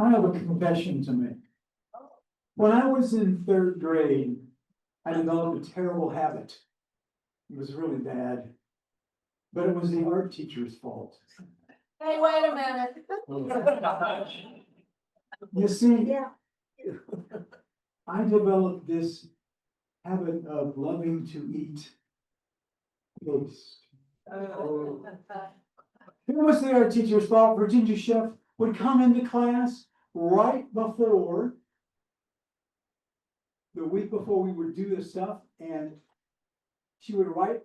I have a confession to make. When I was in third grade, I developed a terrible habit. It was really bad. But it was the art teacher's fault. Hey, wait a minute. You see, Yeah. I developed this habit of loving to eat paste. It was the art teacher's fault. Virginia Chef would come into class right before the week before we would do this stuff, and she would write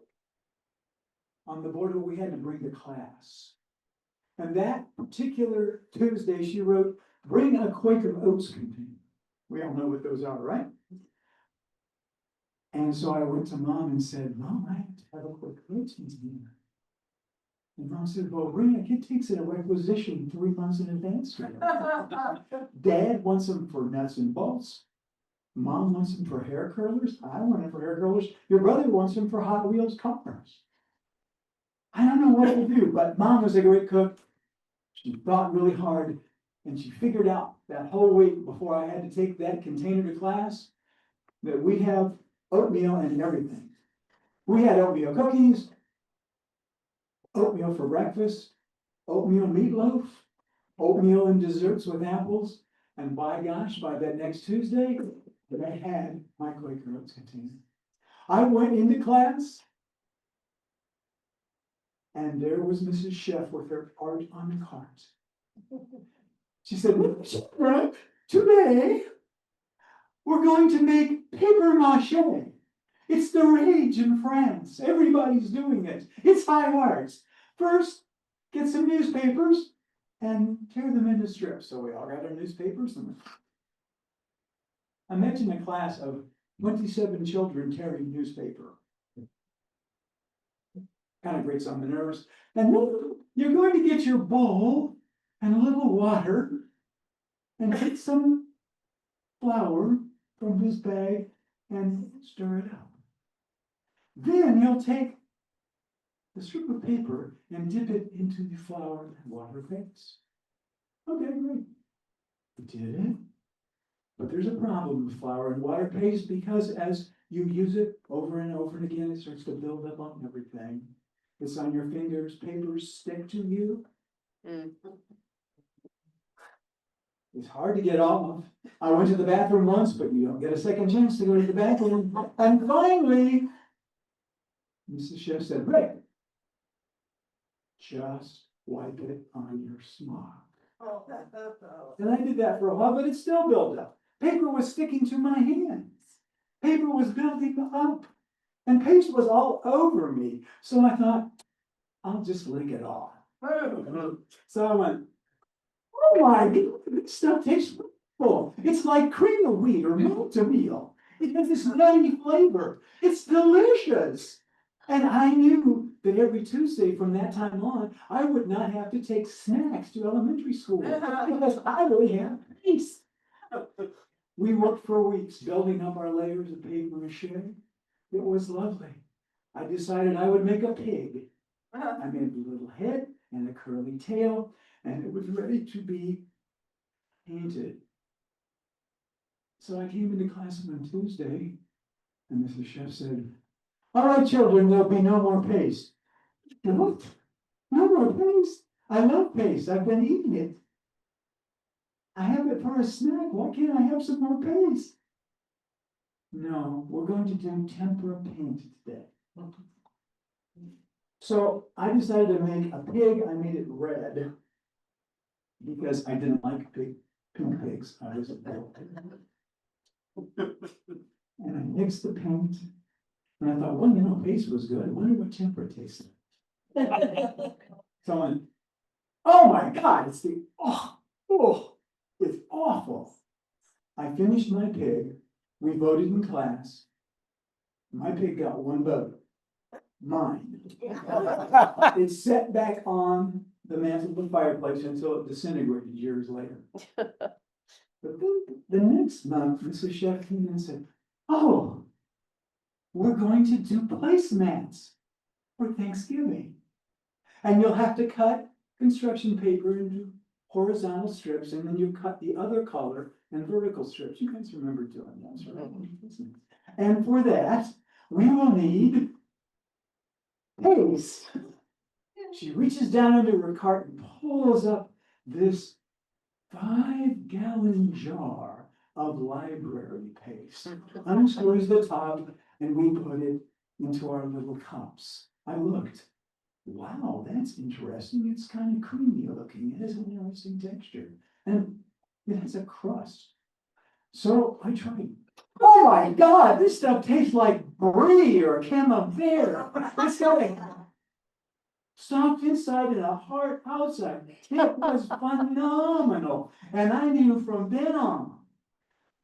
on the board what we had to bring to class. And that particular Tuesday, she wrote, "Bring a Quaker Oats container." We all know what those are, right? And so I went to Mom and said, "Mom, I have to have a Quaker Oats container." And Mom said, "Well, bring it. It takes a requisition 3 months in advance." Dad wants them for nuts and bolts. Mom wants them for hair curlers. I want them for hair curlers. Your brother wants them for Hot Wheels cars. I don't know what to do, but Mom was a great cook. She thought really hard, and she figured out that whole week before I had to take that container to class that we have oatmeal and everything. We had oatmeal cookies, oatmeal for breakfast, oatmeal meatloaf, oatmeal and desserts with apples, and by gosh, by that next Tuesday, I had my Quaker Oats container. I went into class, and there was Mrs. Chef with her art on the cart. She said, "Children, today we're going to make paper mache. It's the rage in France. Everybody's doing it. It's high arts. First, get some newspapers and tear them into strips." So we all got our newspapers and imagine a class of 27 children tearing newspaper. Kind of grates on the nerves. And then you're going to get your bowl and a little water and get some flour from his bag and stir it up. Then you'll take the strip of paper and dip it into the flour and water base. Okay, great. We did it. But there's a problem with flour and water paste because as you use it over and over and again, it starts to build up on everything. It's on your fingers, papers stick to you. It's hard to get off. I went to the bathroom once, but you don't get a second chance to go to the bathroom. And finally, Mrs. Chef said, "Rick, just wipe it on your smock." And I did that for a while, but it still built up. Paper was sticking to my hands. Paper was building up. And paste was all over me. So I thought, I'll just lick it off. So I went, "Oh my God, this stuff tastes wonderful. It's like cream of wheat or maltomeal. It has this nutty flavor. It's delicious." And I knew that every Tuesday from that time on, I would not have to take snacks to elementary school because I really had peace. We worked for weeks building up our layers of paper mache. It was lovely. I decided I would make a pig. I made a little head and a curly tail, and it was ready to be painted. So I came into class on Tuesday, and Mrs. Chef said, "All right, children, there'll be no more paste." What? No more paste? I love paste. I've been eating it. I have it for a snack. Why can't I have some more paste? No, we're going to do tempera paint today. So I decided to make a pig. I made it red because I didn't like pink pigs. I was and I mixed the paint. And I thought, well, you know, paste was good. I wonder what tempera tastes like. So I went, "Oh my God, it's it's awful." I finished my pig. We voted in class. My pig got one vote. Mine. It's set back on the mantle of the fireplace until it disintegrated years later. But then the next month, Mrs. Chef came in and said, "Oh, we're going to do placemats for Thanksgiving. And you'll have to cut construction paper into horizontal strips, and then you cut the other color in vertical strips. You guys remember doing that, right? And for that, we will need paste. She reaches down into her cart and pulls up this 5-gallon jar of library paste. Unscrews the top, and we put it into our little cups. I looked. Wow, that's interesting. It's kind of creamy looking. It has an interesting texture. And it has a crust. So I tried. Oh my God, this stuff tastes like brie or camembert. It's got a soft inside and a hard outside. It was phenomenal. And I knew from then on,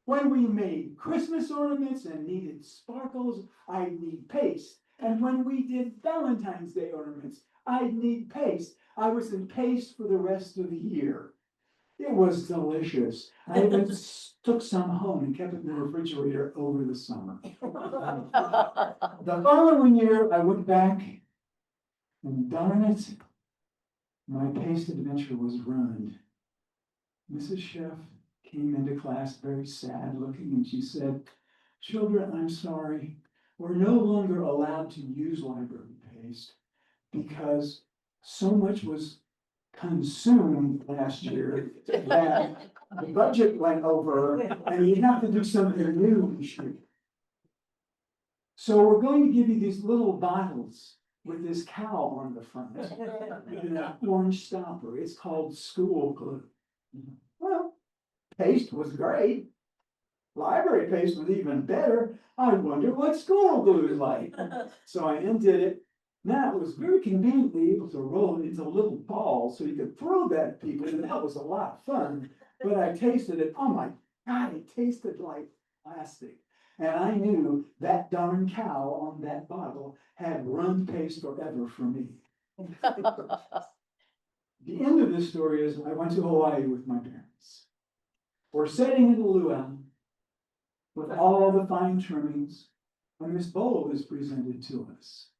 when we made Christmas ornaments and needed sparkles, I'd need paste. And when we did Valentine's Day ornaments, I'd need paste. I was in paste for the rest of the year. It was delicious. I even took some home and kept it in the refrigerator over the summer. The following year, I went back, and darn it, my paste adventure was ruined. Mrs. Chef came into class very sad looking, and she said, "Children, I'm sorry. We're no longer allowed to use library paste because so much was consumed last year that the budget went over and you have to do something new this year. So we're going to give you these little bottles with this cow on the front and an orange stopper. It's called school glue." Well, paste was great. Library paste was even better. I wonder what school glue is like. So I undid it. Now it was very conveniently able to roll it into little balls so you could throw that at people, and that was a lot of fun. But I tasted it. Oh my God, it tasted like plastic. And I knew that darn cow on that bottle had run paste forever for me. The end of this story is I went to Hawaii with my parents. We're sitting in the luau with all the fine trimmings, and this bowl is presented to us.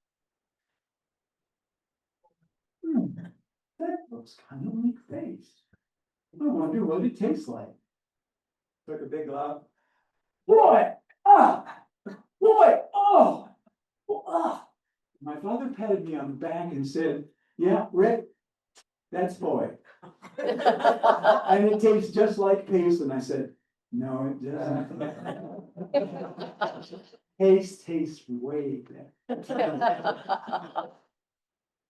That looks kind of like paste. I wonder what it tastes like. Took a big look. Boy! Boy! Oh! My father patted me on the back and said, "Yeah, Rick, that's boy." And it tastes just like paste. And I said, "No, it doesn't." Paste tastes way better.